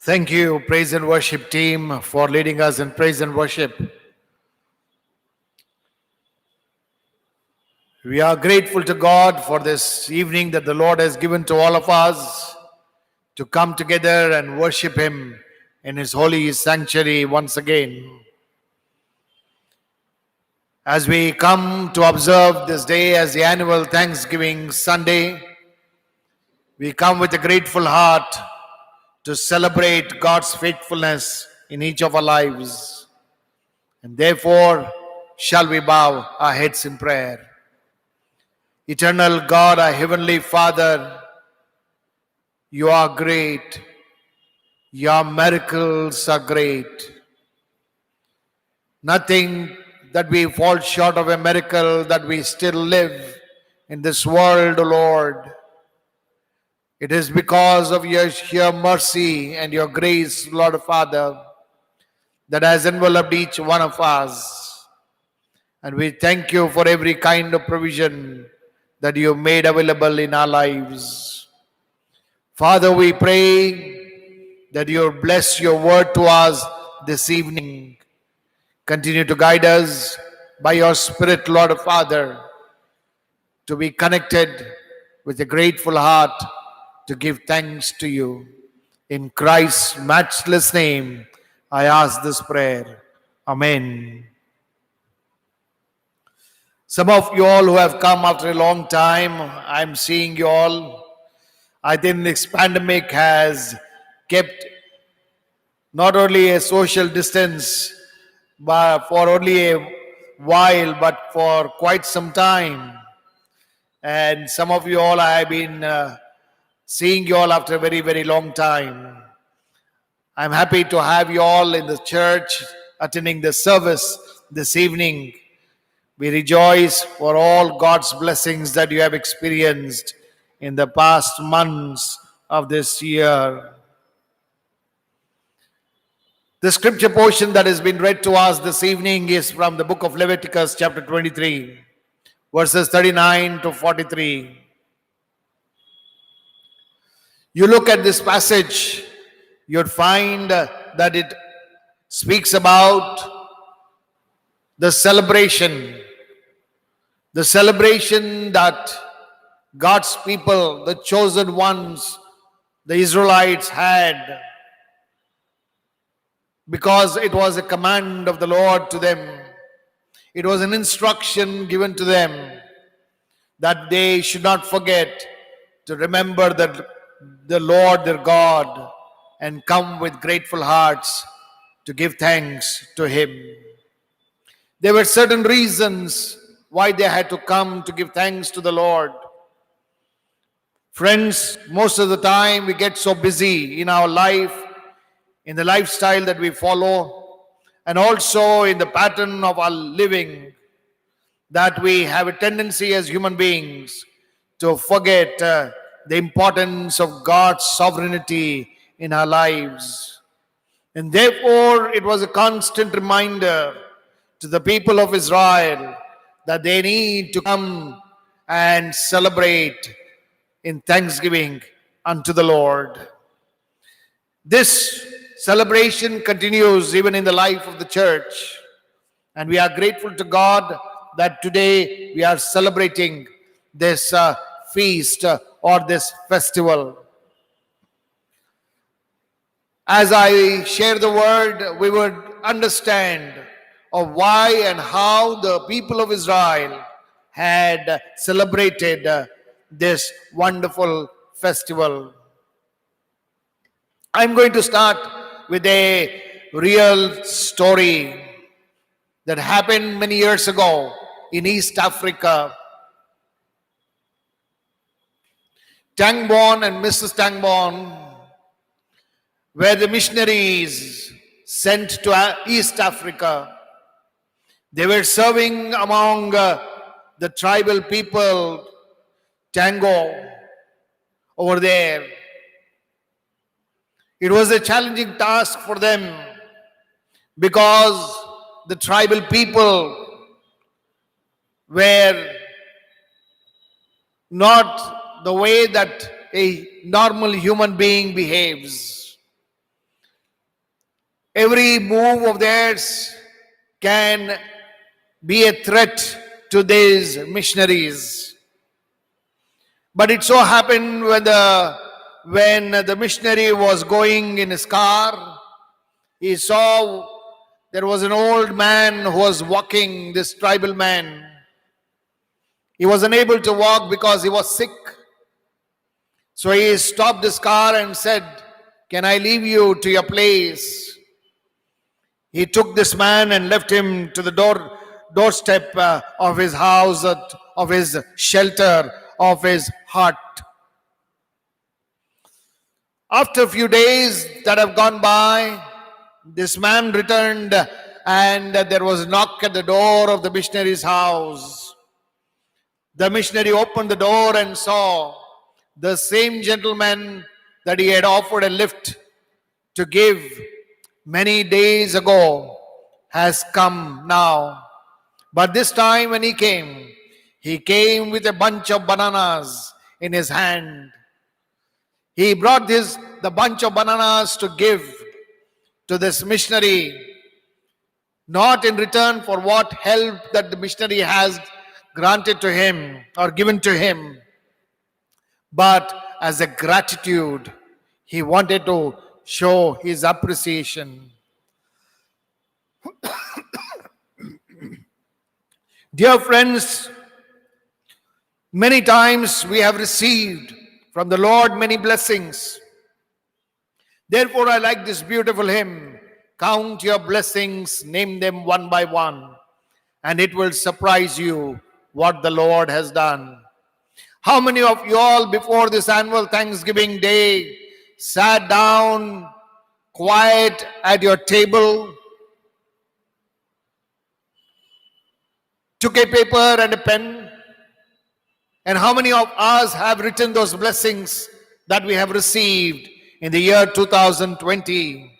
Thank you, praise and worship team, for leading us in praise and worship. We are grateful to God for this evening that the Lord has given to all of us to come together and worship Him in His holy sanctuary once again. As we come to observe this day as the annual Thanksgiving Sunday, we come with a grateful heart to celebrate God's faithfulness in each of our lives. And therefore, shall we bow our heads in prayer. Eternal God, our Heavenly Father, you are great. Your miracles are great. Nothing that we fall short of a miracle that we still live in this world, O Lord. It is because of your sheer mercy and your grace, Lord Father, that has enveloped each one of us. And we thank you for every kind of provision that you made available in our lives. Father, we pray that you bless your word to us this evening. Continue to guide us by your Spirit, Lord Father, to be connected with a grateful heart to give thanks to you. In Christ's matchless name, I ask this prayer. Amen. Some of you all who have come after a long time, I'm seeing you all. I think this pandemic has kept not only a social distance but for only a while, but for quite some time. And some of you all, I have been seeing you all after a very, very long time. I'm happy to have you all in the church attending the service this evening. We rejoice for all God's blessings that you have experienced in the past months of this year. The scripture portion that has been read to us this evening is from the book of Leviticus, chapter 23, verses 39 to 43. You look at this passage, you'd find that it speaks about the celebration that God's people, the chosen ones, the Israelites had, because it was a command of the Lord to them. It was an instruction given to them that they should not forget to remember the Lord their God and come with grateful hearts to give thanks to Him. There were certain reasons why they had to come to give thanks to the Lord. Friends, most of the time we get so busy in our life, in the lifestyle that we follow, and also in the pattern of our living, that we have a tendency as human beings to forget the importance of God's sovereignty in our lives. And therefore, it was a constant reminder to the people of Israel that they need to come and celebrate in thanksgiving unto the Lord. This celebration continues even in the life of the church, and we are grateful to God that today we are celebrating this feast or this festival. As I share the word, we would understand of why and how the people of Israel had celebrated this wonderful festival. I'm going to start with a real story that happened many years ago in East Africa. Tangbon and Mrs. Tangbon were the missionaries sent to East Africa. They were serving among the tribal people, Tango, over there. It was a challenging task for them because the tribal people were not the way that a normal human being behaves. Every move of theirs can be a threat to these missionaries. But it so happened when the missionary was going in his car, he saw there was an old man who was walking, this tribal man. He was unable to walk because he was sick. So he stopped his car and said, "Can I leave you to your place?" He took this man and left him to the doorstep of his house, of his shelter, of his hut. After a few days that have gone by, this man returned and there was a knock at the door of the missionary's house. The missionary opened the door and saw the same gentleman that he had offered a lift to give many days ago has come now. But this time when he came with a bunch of bananas in his hand. He brought the bunch of bananas to give to this missionary, not in return for what help that the missionary has granted to him or given to him, but as a gratitude. He wanted to show his appreciation. Dear friends, many times we have received from the Lord many blessings. Therefore, I like this beautiful hymn, "Count your blessings, name them one by one, and it will surprise you what the Lord has done." How many of you all before this annual Thanksgiving Day sat down quiet at your table, took a paper and a pen, and how many of us have written those blessings that we have received in the year 2020?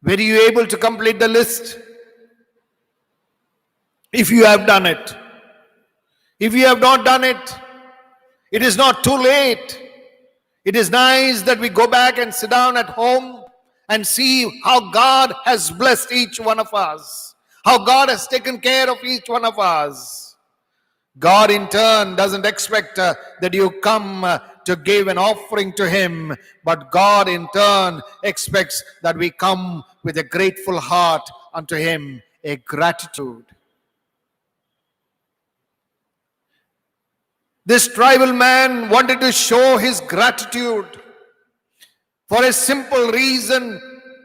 Were you able to complete the list? If you have done it. If you have not done it, it is not too late. It is nice that we go back and sit down at home and see how God has blessed each one of us, how God has taken care of each one of us. God in turn doesn't expect that you come to give an offering to Him, but God in turn expects that we come with a grateful heart unto Him, a gratitude. This tribal man wanted to show his gratitude for a simple reason.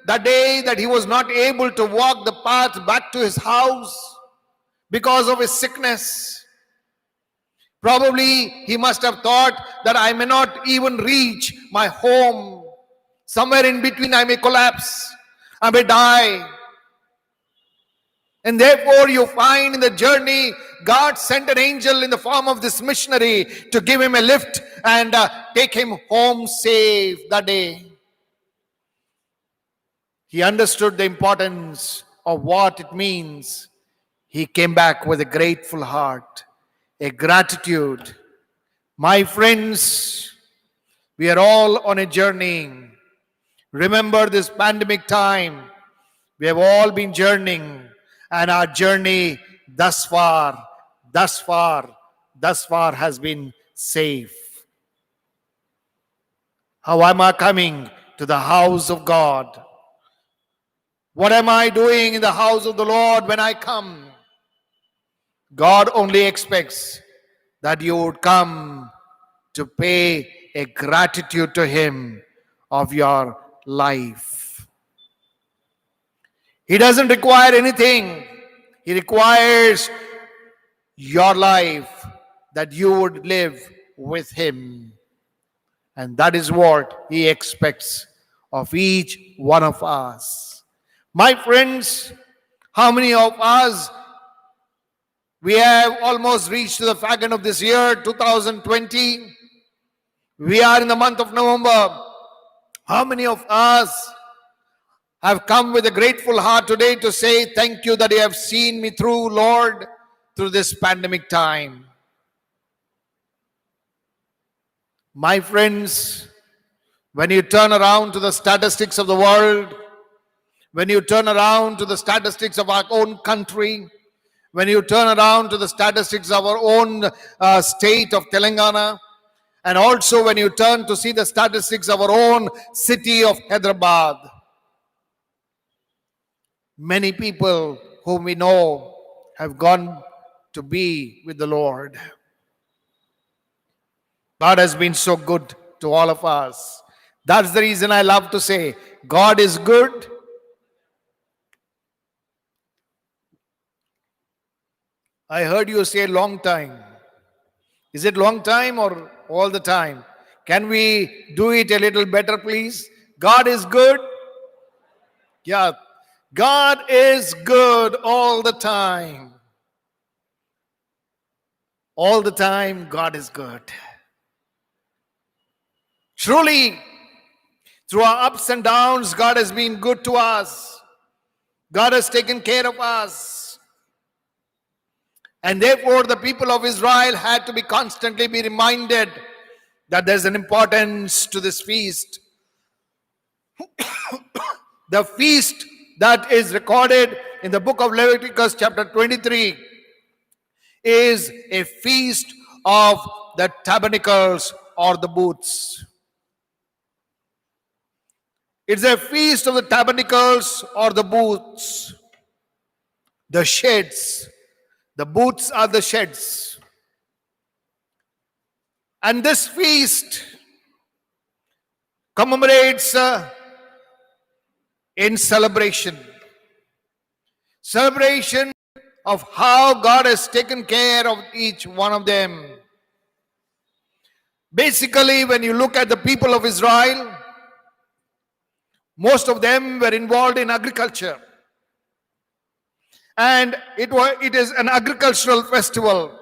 The day that he was not able to walk the path back to his house because of his sickness, probably he must have thought that I may not even reach my home. Somewhere in between I may collapse, I may die. And therefore you find in the journey, God sent an angel in the form of this missionary to give him a lift and take him home safe that day. He understood the importance of what it means. He came back with a grateful heart, a gratitude. My friends, we are all on a journey. Remember this pandemic time. We have all been journeying. And our journey thus far has been safe. How am I coming to the house of God? What am I doing in the house of the Lord when I come? God only expects that you would come to pay a gratitude to Him of your life. He doesn't require anything. He requires your life, that you would live with Him. And that is what He expects of each one of us. My friends, how many of us, we have almost reached the fag end of this year, 2020. We are in the month of November. How many of us have come with a grateful heart today to say, thank you that you have seen me through, Lord, through this pandemic time? My friends, When you turn around to the statistics of the world, when you turn around to the statistics of our own country, when you turn around to the statistics of our own state of Telangana, and also when you turn to see the statistics of our own city of Hyderabad, many people whom we know have gone to be with the Lord. God has been so good to all of us. That's the reason I love to say, God is good. I heard you say long time. Is it long time or all the time? Can we do it a little better, please? God is good. Yeah. God is good all the time. All the time, God is good. Truly, through our ups and downs, God has been good to us. God has taken care of us. And therefore, the people of Israel had to be constantly be reminded that there's an importance to this feast. The feast that is recorded in the book of Leviticus chapter 23 is a feast of the tabernacles or the booths. It's a feast of the tabernacles or the booths, the sheds. The booths are the sheds. And this feast commemorates in celebration. Celebration of how God has taken care of each one of them. Basically, when you look at the people of Israel, most of them were involved in agriculture. And it is an agricultural festival.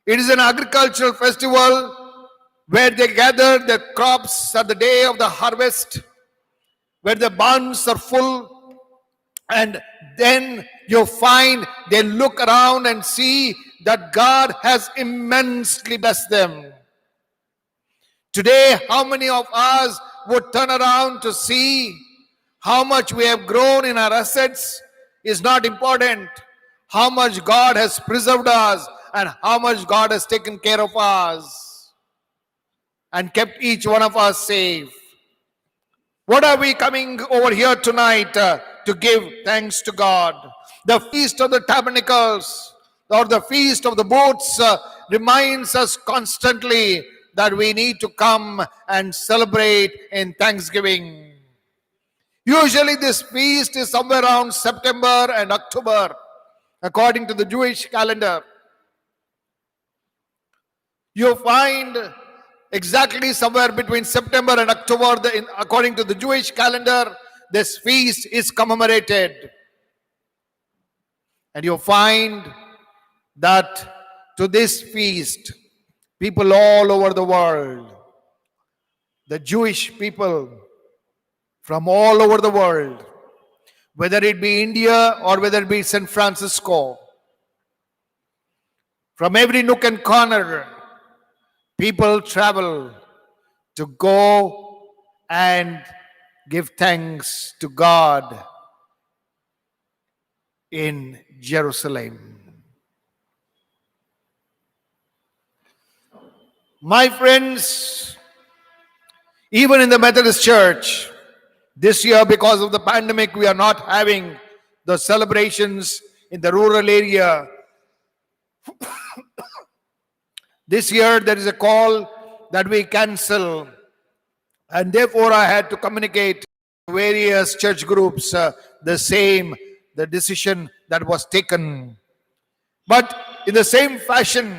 It is an agricultural festival where they gather the crops at the day of the harvest, where the barns are full, and then you find they look around and see that God has immensely blessed them. Today, how many of us would turn around to see how much we have grown in our assets is not important. How much God has preserved us and how much God has taken care of us and kept each one of us safe. What are we coming over here tonight to give thanks to God? The Feast of the Tabernacles or the Feast of the Booths reminds us constantly that we need to come and celebrate in thanksgiving. Usually this feast is somewhere around September and October, according to the Jewish calendar. You find exactly somewhere between September and October, according to the Jewish calendar, this feast is commemorated. And you find that to this feast, people all over the world, the Jewish people from all over the world, whether it be India or whether it be San Francisco, from every nook and corner, people travel to go and give thanks to God in Jerusalem. My friends, even in the Methodist Church, this year, because of the pandemic, we are not having the celebrations in the rural area. This year, there is a call that we cancel, and therefore I had to communicate to various church groups the decision that was taken. But in the same fashion,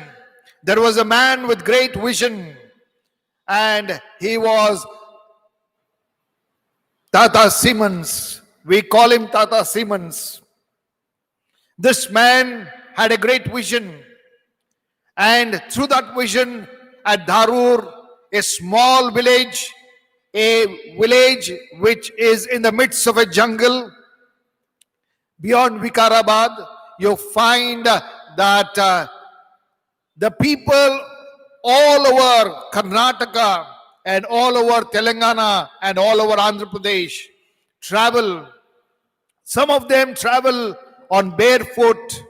there was a man with great vision, and he was Tata Siemens. We call him Tata Siemens. This man had a great vision, and through that vision at Dharur, a small village, a village which is in the midst of a jungle, beyond Vikarabad, you find that the people all over Karnataka and all over Telangana and all over Andhra Pradesh travel. Some of them travel on barefoot.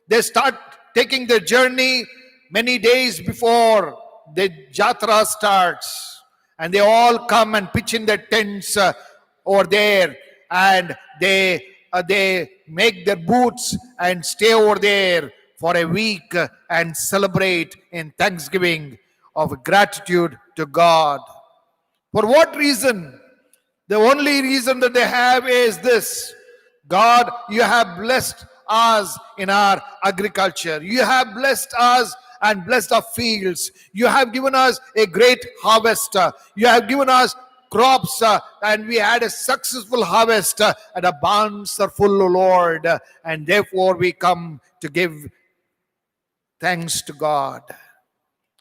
They start taking their journey many days before the Jatra starts. And they all come and pitch in their tents over there. And they make their booths and stay over there for a week and celebrate in thanksgiving of gratitude to God. For what reason? The only reason that they have is this: God, you have blessed us in our agriculture. You have blessed us and blessed our fields. You have given us a great harvest. You have given us crops, and we had a successful harvest, and our barns are full, O Lord. And therefore we come to give thanks to God.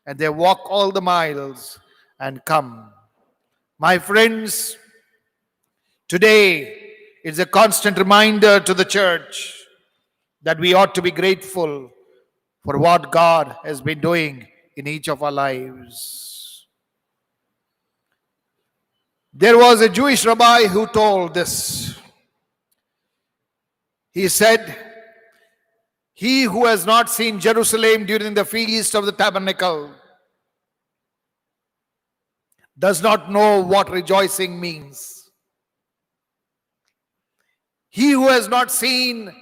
And they walk all the miles and come. My friends, today is a constant reminder to the church that we ought to be grateful for what God has been doing in each of our lives. There was a Jewish rabbi who told this. He said, "He who has not seen Jerusalem during the feast of the tabernacle does not know what rejoicing means." He who has not seen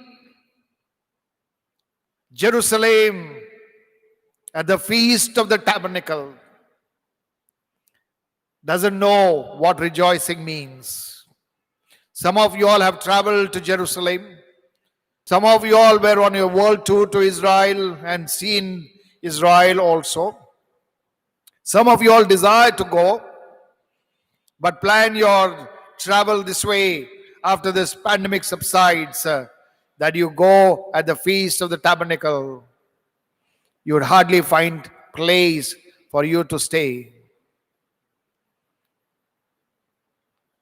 Jerusalem at the feast of the tabernacle doesn't know what rejoicing means. Some of you all have traveled to Jerusalem. Some of you all were on your world tour to Israel and seen Israel also. Some of you all desire to go, but plan your travel this way after this pandemic subsides, that you go at the feast of the tabernacle. You would hardly find place for you to stay.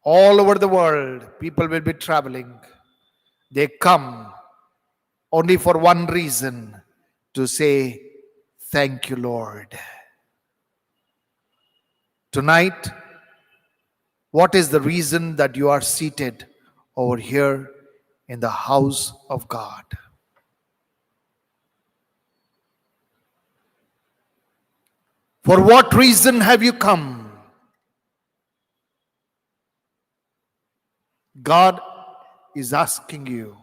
All over the world, people will be traveling. They come only for one reason: to say, "Thank you, Lord." Tonight, what is the reason that you are seated over here in the house of God? For what reason have you come? God is asking you.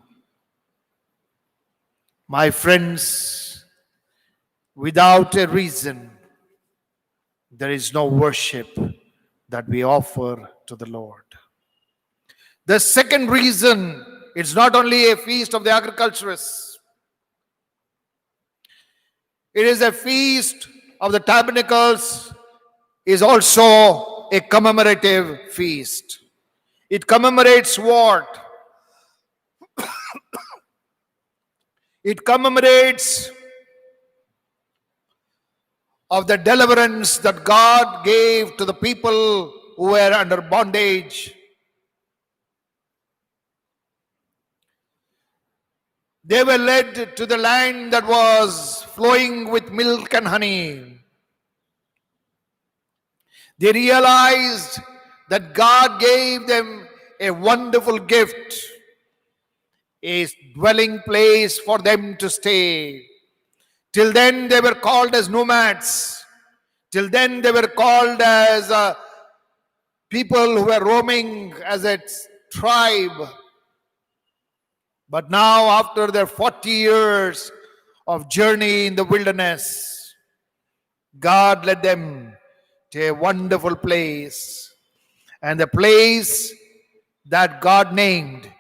My friends, without a reason, there is no worship that we offer to the Lord. The second reason, it's not only a feast of the agriculturists. It is a feast of the tabernacles, is also a commemorative feast. It commemorates what? It commemorates of the deliverance that God gave to the people who were under bondage. They were led to the land that was flowing with milk and honey. They realized that God gave them a wonderful gift, a dwelling place for them to stay. Till then they were called as nomads. Till then they were called as people who were roaming as a tribe. But now, after their 40 years of journey in the wilderness, God led them to a wonderful place. And the place that God named,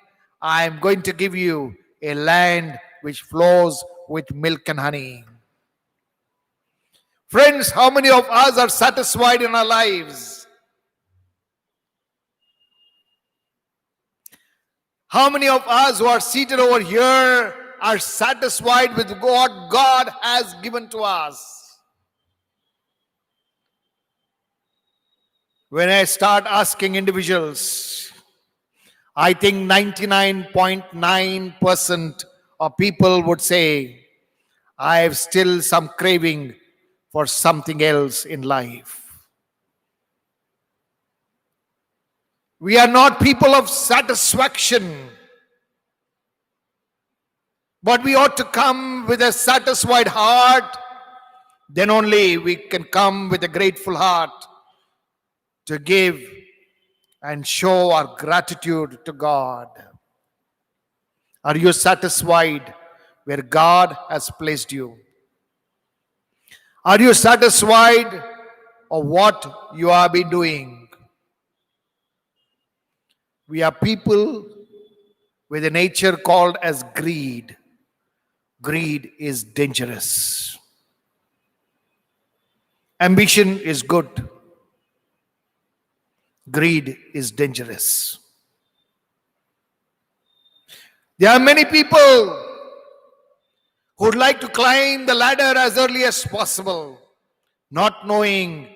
"I am going to give you a land which flows with milk and honey." Friends, how many of us are satisfied in our lives? How many of us who are seated over here are satisfied with what God has given to us? When I start asking individuals, I think 99.9% of people would say, "I have still some craving for something else in life." We are not people of satisfaction, but we ought to come with a satisfied heart. Then only we can come with a grateful heart to give and show our gratitude to God. Are you satisfied where God has placed you? Are you satisfied of what you have been doing? We are people with a nature called as greed. Greed is dangerous. Ambition is good. Greed is dangerous. There are many people who would like to climb the ladder as early as possible, not knowing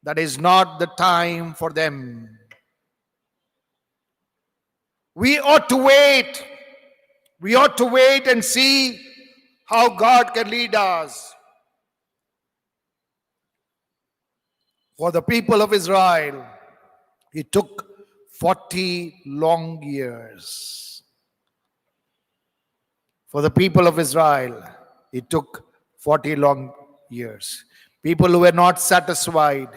that is not the time for them. We ought to wait. We ought to wait and see how God can lead us. For the people of Israel, it took 40 long years. For the people of Israel, it took 40 long years. People who were not satisfied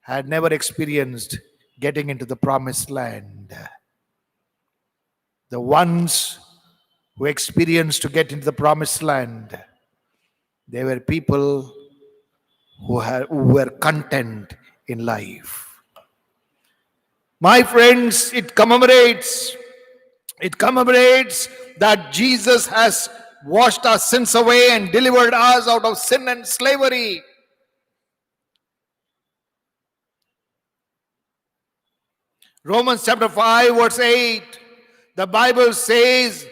had never experienced getting into the promised land. The ones who experienced to get into the promised land, they were people who were content in life. My friends, it commemorates that Jesus has washed our sins away and delivered us out of sin and slavery. Romans chapter 5 verse 8, the Bible says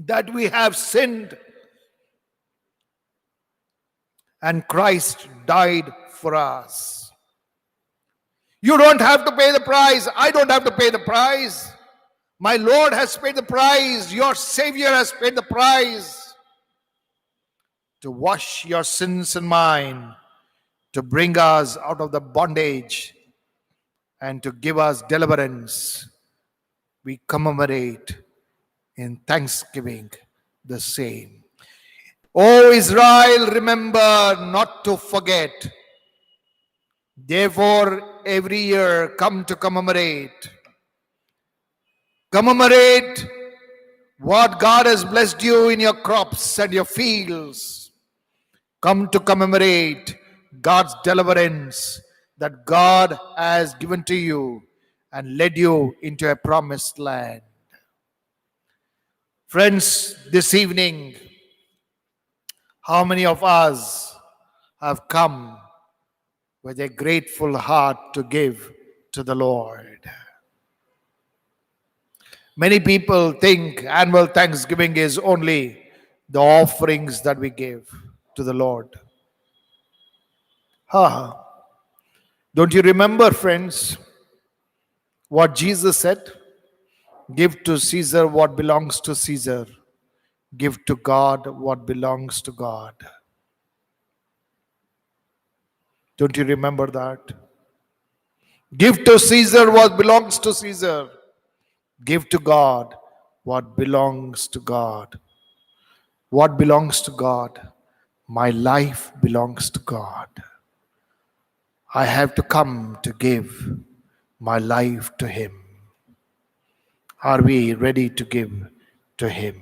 that we have sinned and Christ died for us. You don't have to pay the price. I don't have to pay the price. My Lord has paid the price. Your Savior has paid the price to wash your sins and mine, to bring us out of the bondage and to give us deliverance. We commemorate in thanksgiving the same. O Israel, remember not to forget. Therefore, every year come to commemorate. Commemorate what God has blessed you in your crops and your fields. Come to commemorate God's deliverance that God has given to you and led you into a promised land. Friends, this evening, how many of us have come with a grateful heart to give to the Lord? Many people think annual Thanksgiving is only the offerings that we give to the Lord. Don't you remember, friends, what Jesus said? Give to Caesar what belongs to Caesar. Give to God what belongs to God. Don't you remember that? Give to Caesar what belongs to Caesar. Give to God what belongs to God. What belongs to God? My life belongs to God. I have to come to give my life to Him. Are we ready to give to Him?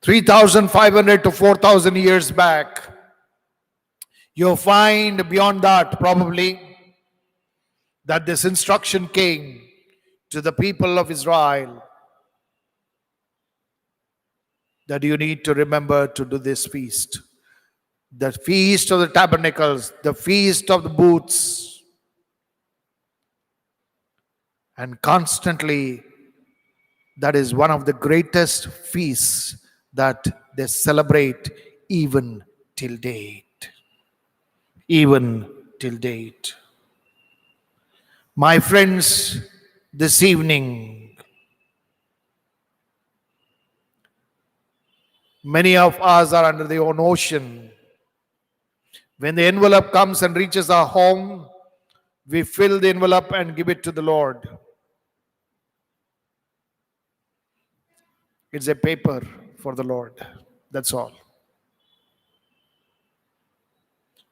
3,500 to 4,000 years back, you'll find beyond that probably that this instruction came to the people of Israel that you need to remember to do this feast. The feast of the tabernacles, the feast of the booths. And constantly, that is one of the greatest feasts that they celebrate even till date. Even till date. My friends, this evening, many of us are under the notion When the envelope comes and reaches our home, we fill the envelope and give it to the Lord. It's a paper for the Lord. That's all.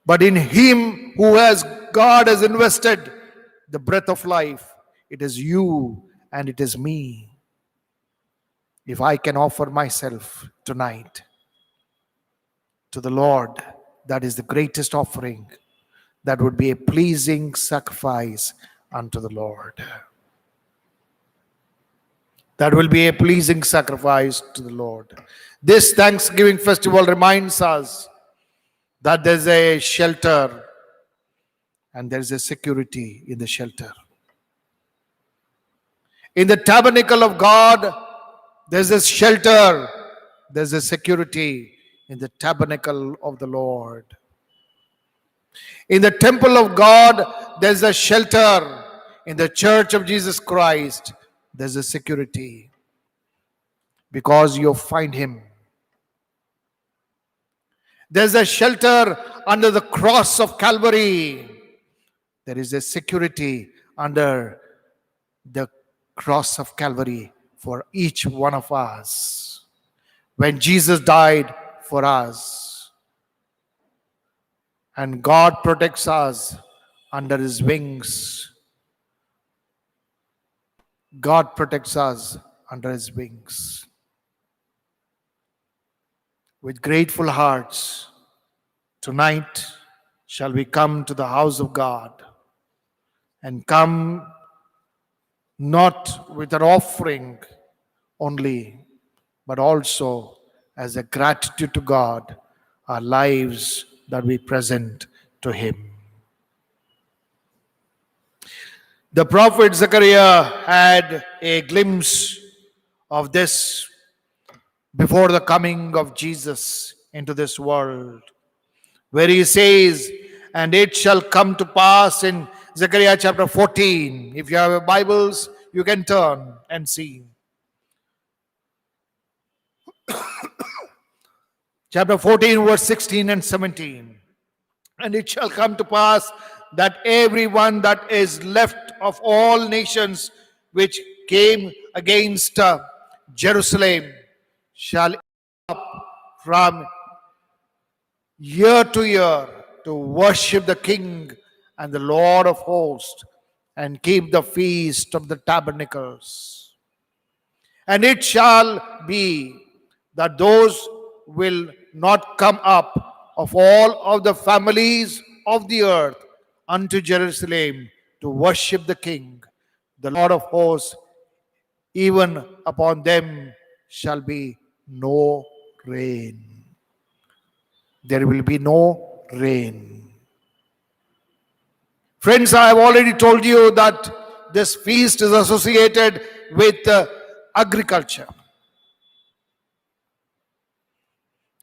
But in Him God has invested the breath of life, it is you and it is me. If I can offer myself tonight to the Lord, that is the greatest offering. That would be a pleasing sacrifice unto the Lord. That will be a pleasing sacrifice to the Lord. This Thanksgiving festival reminds us that there's a shelter and there's a security in the shelter. In the tabernacle of God, there's a shelter, there's a security in the tabernacle of the Lord. In the temple of God, there's a shelter. In the church of Jesus Christ, there's a security because you find Him. There's a shelter under the cross of Calvary. There is a security under the cross of Calvary for each one of us. When Jesus died for us, and God protects us under His wings. God protects us under His wings. With grateful hearts, tonight shall we come to the house of God and come not with an offering only, but also as a gratitude to God, our lives that we present to Him. The prophet Zechariah had a glimpse of this before the coming of Jesus into this world, where he says, and it shall come to pass in Zechariah chapter 14. If you have Bibles, you can turn and see. Chapter 14, verse 16 and 17. And it shall come to pass that everyone that is left of all nations which came against Jerusalem shall up from year to year to worship the King and the Lord of hosts and keep the feast of the tabernacles. And it shall be that those will not come up of all of the families of the earth unto Jerusalem to worship the King, the Lord of hosts, even upon them shall be no rain. There will be no rain. Friends, I have already told you that this feast is associated with agriculture.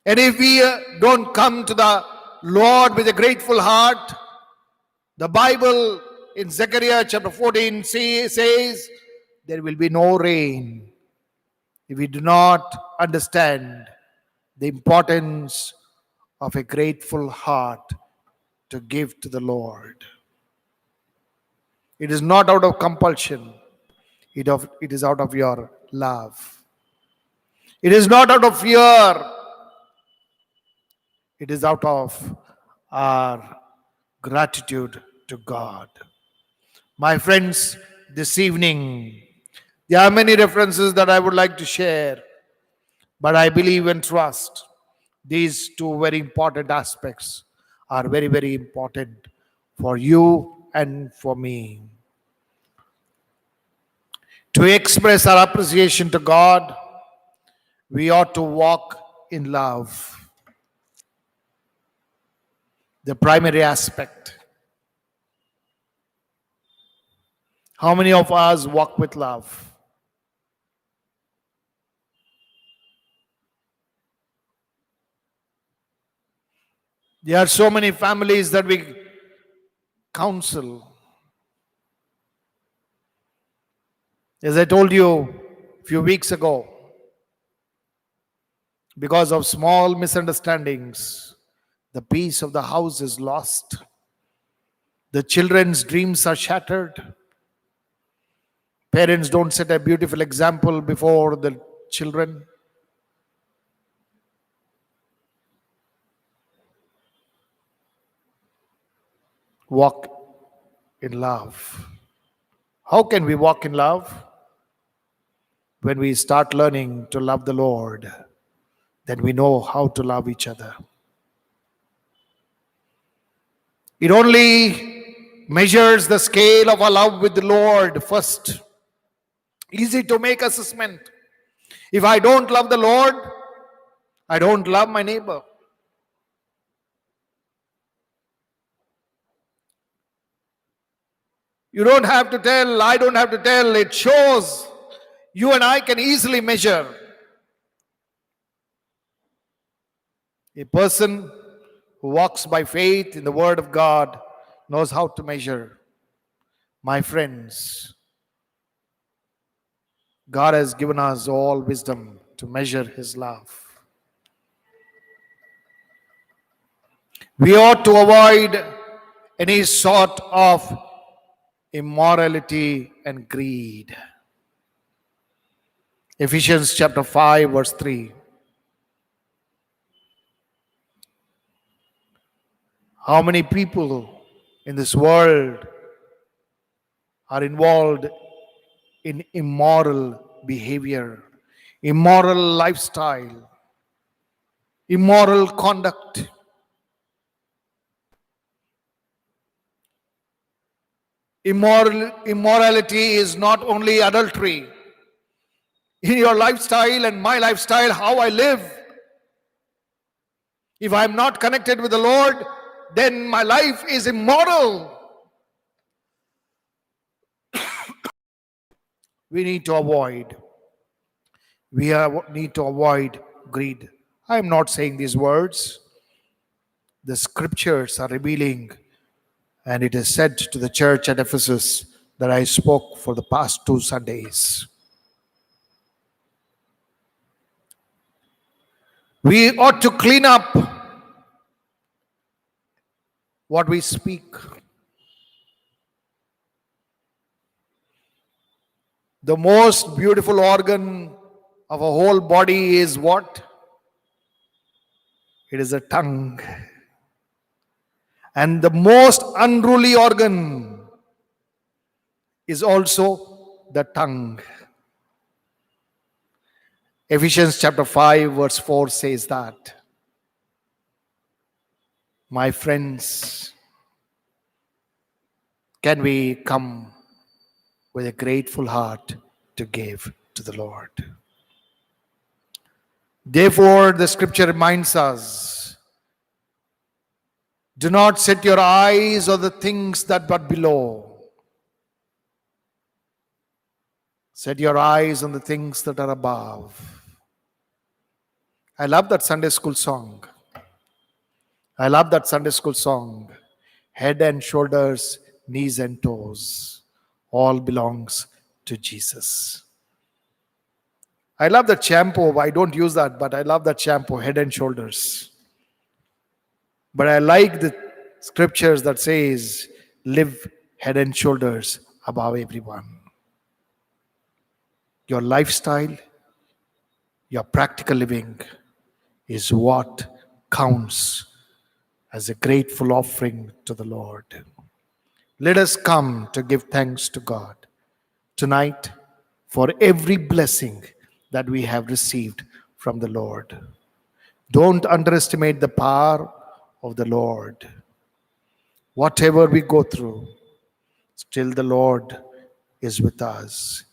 And if we don't come to the Lord with a grateful heart, the Bible in Zechariah chapter 14 says there will be no rain. If we do not understand the importance of a grateful heart to give to the Lord. It is not out of compulsion. It is out of your love. It is not out of fear. It is out of our gratitude to God. My friends, this evening, there are many references that I would like to share, but I believe and trust these two very important aspects are very, very important for you and for me. To express our appreciation to God, we ought to walk in love. The primary aspect. How many of us walk with love? There are so many families that we counsel. As I told you a few weeks ago, because of small misunderstandings, The peace of the house is lost. The children's dreams are shattered. Parents don't set a beautiful example before the children. Walk in love. How can we walk in love? When we start learning to love the Lord, then we know how to love each other. It only measures the scale of our love with the Lord first. Easy to make assessment. If I don't love the Lord, I don't love my neighbor. You don't have to tell, I don't have to tell. It shows. You and I can easily measure. A person who walks by faith in the Word of God knows how to measure. My friends, God has given us all wisdom to measure His love. We ought to avoid any sort of immorality and greed. Ephesians chapter 5 verse 3. How many people in this world are involved in immoral behavior, immoral lifestyle, immoral conduct? Immorality is not only adultery. In your lifestyle and my lifestyle, how I live, if I'm not connected with the Lord, then my life is immoral. We need to avoid greed. I am not saying these words. The scriptures are revealing, and it is said to the church at Ephesus that I spoke for the past 2 Sundays. We ought to clean up what we speak. The most beautiful organ of a whole body is what? It is a tongue. And the most unruly organ is also the tongue. Ephesians chapter 5 verse 4 says that. My friends, can we come with a grateful heart to give to the Lord? Therefore, the scripture reminds us, do not set your eyes on the things that are below. Set your eyes on the things that are above. I love that Sunday school song. Head and shoulders, knees and toes, all belongs to Jesus. I love that shampoo. I don't use that, but I love that shampoo, Head and Shoulders. But I like the scriptures that says, live head and shoulders above everyone. Your lifestyle, your practical living is what counts as a grateful offering to the Lord. Let us come to give thanks to God tonight for every blessing that we have received from the Lord. Don't underestimate the power of the Lord. Whatever we go through, still the Lord is with us.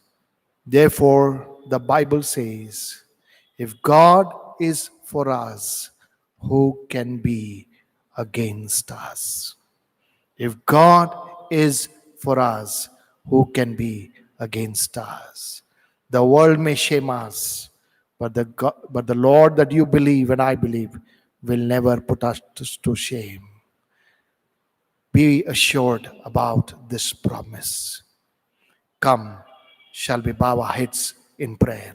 Therefore, the Bible says, if God is for us, who can be against us? If God is for us, who can be against us? The world may shame us, but the Lord that you believe and I believe will never put us to shame. Be assured about this promise. Come, shall we bow our heads in prayer?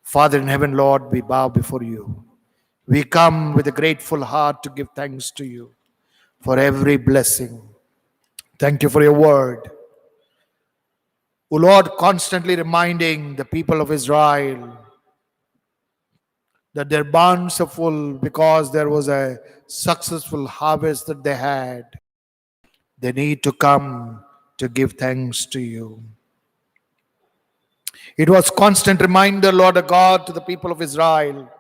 Father in heaven, Lord, we bow before you. We come with a grateful heart to give thanks to you for every blessing. Thank you for your word. O Lord, constantly reminding the people of Israel that their barns are full because there was a successful harvest that they had. They need to come to give thanks to you. It was constant reminder, Lord God, to the people of Israel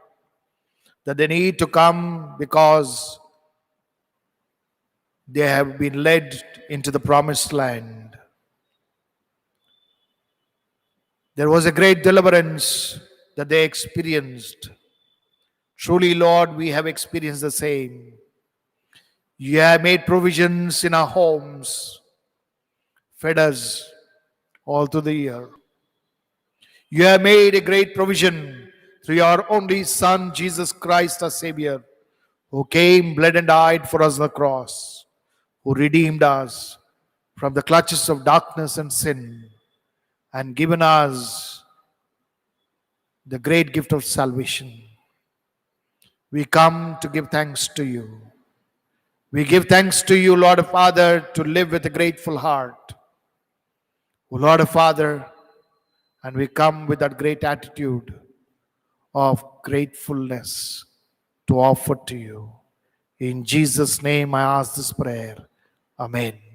that they need to come because they have been led into the promised land. There was a great deliverance that they experienced. Truly, Lord, we have experienced the same. You have made provisions in our homes, fed us all through the year. You have made a great provision through your only Son, Jesus Christ, our Savior, who came, bled, and died for us on the cross, who redeemed us from the clutches of darkness and sin, and given us the great gift of salvation. We come to give thanks to you. We give thanks to you, Lord Father, to live with a grateful heart. O Lord Father, and we come with that great attitude of gratefulness to offer to you. In Jesus' name I ask this prayer. Amen.